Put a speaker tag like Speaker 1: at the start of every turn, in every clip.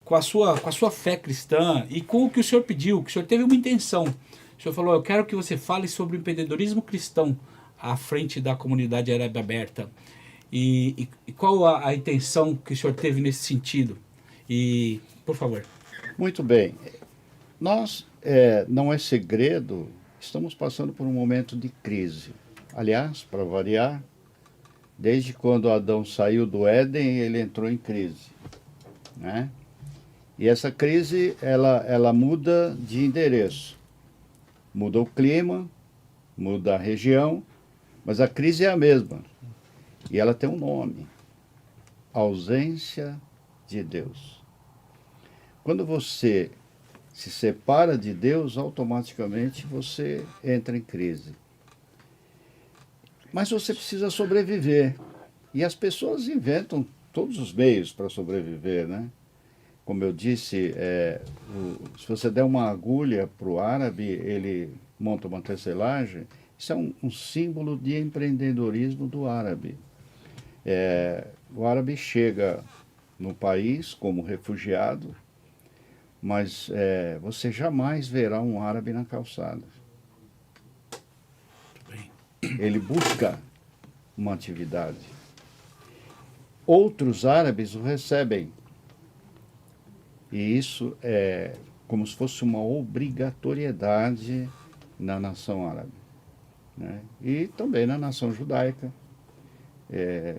Speaker 1: com a sua fé cristã e com o que o senhor pediu, que o senhor teve uma intenção. O senhor falou, eu quero que você fale sobre o empreendedorismo cristão à frente da comunidade árabe aberta. E qual a intenção que o senhor teve nesse sentido? E, por favor.
Speaker 2: Muito bem. Nós, não é segredo, estamos passando por um momento de crise. Aliás, para variar, desde quando Adão saiu do Éden, ele entrou em crise, né? E essa crise, ela muda de endereço. Muda o clima, muda a região, mas a crise é a mesma. E ela tem um nome: ausência de Deus. Quando você se separa de Deus, automaticamente você entra em crise. Mas você precisa sobreviver. E as pessoas inventam todos os meios para sobreviver, né? Como eu disse, se você der uma agulha para o árabe, ele monta uma tecelagem. Isso é um símbolo de empreendedorismo do árabe. O árabe chega no país como refugiado, mas você jamais verá um árabe na calçada. Ele busca uma atividade. Outros árabes o recebem. E isso é como se fosse uma obrigatoriedade na nação árabe, né? E também na nação judaica.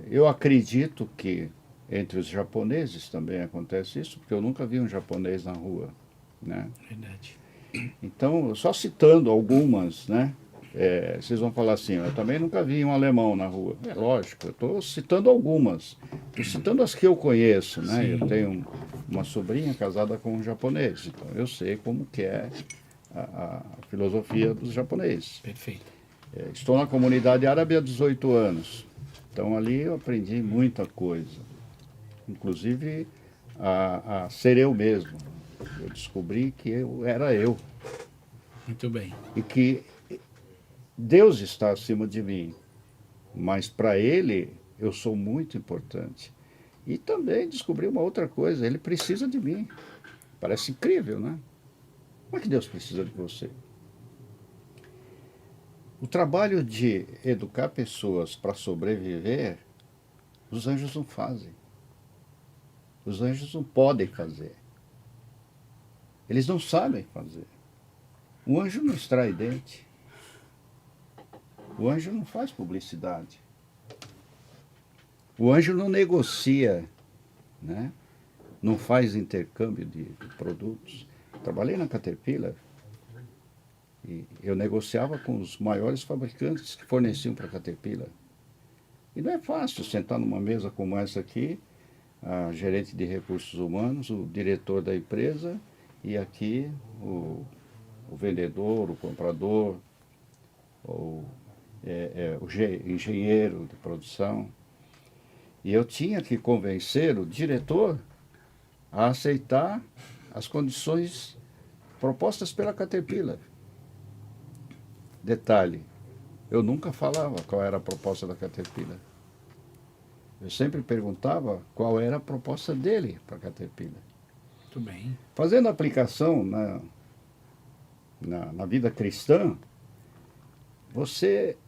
Speaker 2: Eu acredito que entre os japoneses também acontece isso, porque eu nunca vi um japonês na rua, né?
Speaker 1: Verdade.
Speaker 2: Então, só citando algumas, né? Vocês vão falar assim, eu também nunca vi um alemão na rua. É lógico, eu estou citando algumas. Estou citando as que eu conheço, né?
Speaker 1: Sim.
Speaker 2: Eu tenho uma sobrinha casada com um japonês, então eu sei como que é a filosofia dos japoneses.
Speaker 1: Perfeito.
Speaker 2: Estou na comunidade árabe há 18 anos, então ali eu aprendi muita coisa, inclusive a ser eu mesmo. Eu descobri que eu era eu.
Speaker 1: Muito bem.
Speaker 2: E que Deus está acima de mim, mas para Ele eu sou muito importante. E também descobri uma outra coisa, Ele precisa de mim. Parece incrível, né? Como é que Deus precisa de você? O trabalho de educar pessoas para sobreviver, os anjos não fazem. Os anjos não podem fazer. Eles não sabem fazer. O anjo não extrai dente. O anjo não faz publicidade. O anjo não negocia, né? Não faz intercâmbio de produtos. Trabalhei na Caterpillar e eu negociava com os maiores fabricantes que forneciam para a Caterpillar. E não é fácil sentar numa mesa como essa aqui, a gerente de recursos humanos, o diretor da empresa e aqui o vendedor, o comprador, o engenheiro de produção. E eu tinha que convencer o diretor a aceitar as condições propostas pela Caterpillar. Detalhe, eu nunca falava qual era a proposta da Caterpillar. Eu sempre perguntava qual era a proposta dele para a Caterpillar.
Speaker 1: Muito bem.
Speaker 2: Fazendo aplicação na vida cristã, você,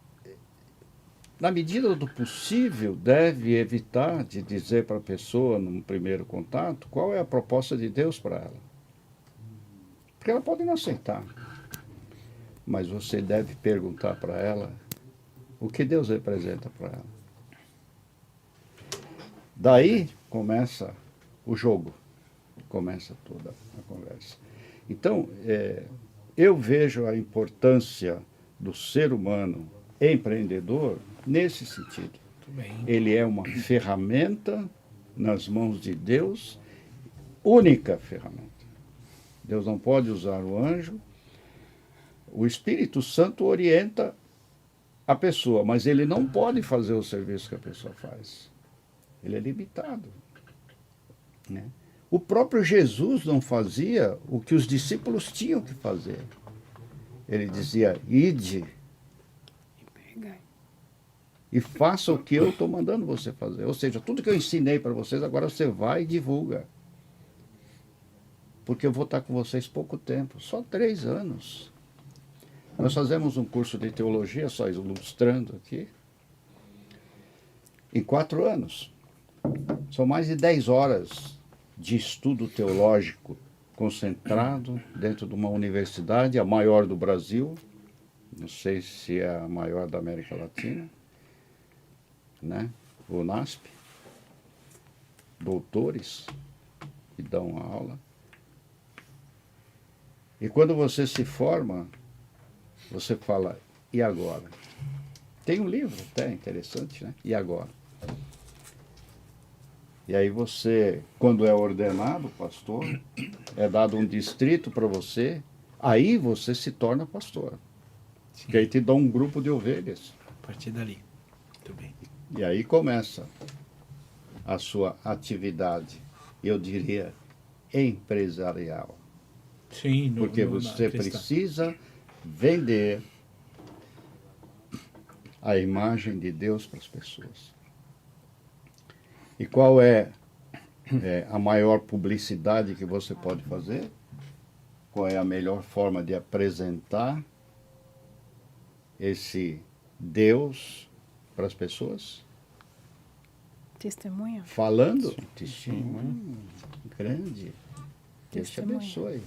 Speaker 2: na medida do possível, deve evitar de dizer para a pessoa, num primeiro contato, qual é a proposta de Deus para ela. Porque ela pode não aceitar. Mas você deve perguntar para ela o que Deus representa para ela. Daí começa o jogo, começa toda a conversa. Então, eu vejo a importância do ser humano empreendedor nesse sentido.
Speaker 1: Muito bem.
Speaker 2: Ele é uma ferramenta nas mãos de Deus, única ferramenta. Deus não pode usar o anjo. O Espírito Santo orienta a pessoa, mas ele não pode fazer o serviço que a pessoa faz. Ele é limitado, né? O próprio Jesus não fazia o que os discípulos tinham que fazer. Ele dizia, ide e faça o que eu estou mandando você fazer. Ou seja, tudo que eu ensinei para vocês, agora você vai e divulga. porque eu vou estar com vocês pouco tempo, só 3 anos. Nós fazemos um curso de teologia, só ilustrando aqui, em 4 anos. São mais de 10 horas de estudo teológico concentrado dentro de uma universidade, a maior do Brasil, não sei se é a maior da América Latina, né? O UNASP, doutores que dão a aula. E quando você se forma, você fala, e agora? Tem um livro até interessante, né? E agora? E aí você, quando é ordenado pastor, é dado um distrito para você, aí você se torna pastor.
Speaker 1: Sim.
Speaker 2: Que aí te dá um grupo de ovelhas.
Speaker 1: A partir dali. Muito bem.
Speaker 2: E aí começa a sua atividade, eu diria, empresarial.
Speaker 1: Sim,
Speaker 2: Porque você precisa vender a imagem de Deus para as pessoas. E qual é a maior publicidade que você pode fazer? Qual é a melhor forma de apresentar esse Deus para as pessoas?
Speaker 3: Testemunha.
Speaker 2: Falando, testemunho grande. Deus te
Speaker 3: Testemunha.
Speaker 2: abençoe.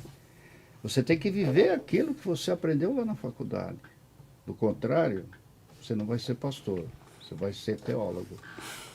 Speaker 2: Você tem que viver aquilo que você aprendeu lá na faculdade. Do contrário, você não vai ser pastor, você vai ser teólogo.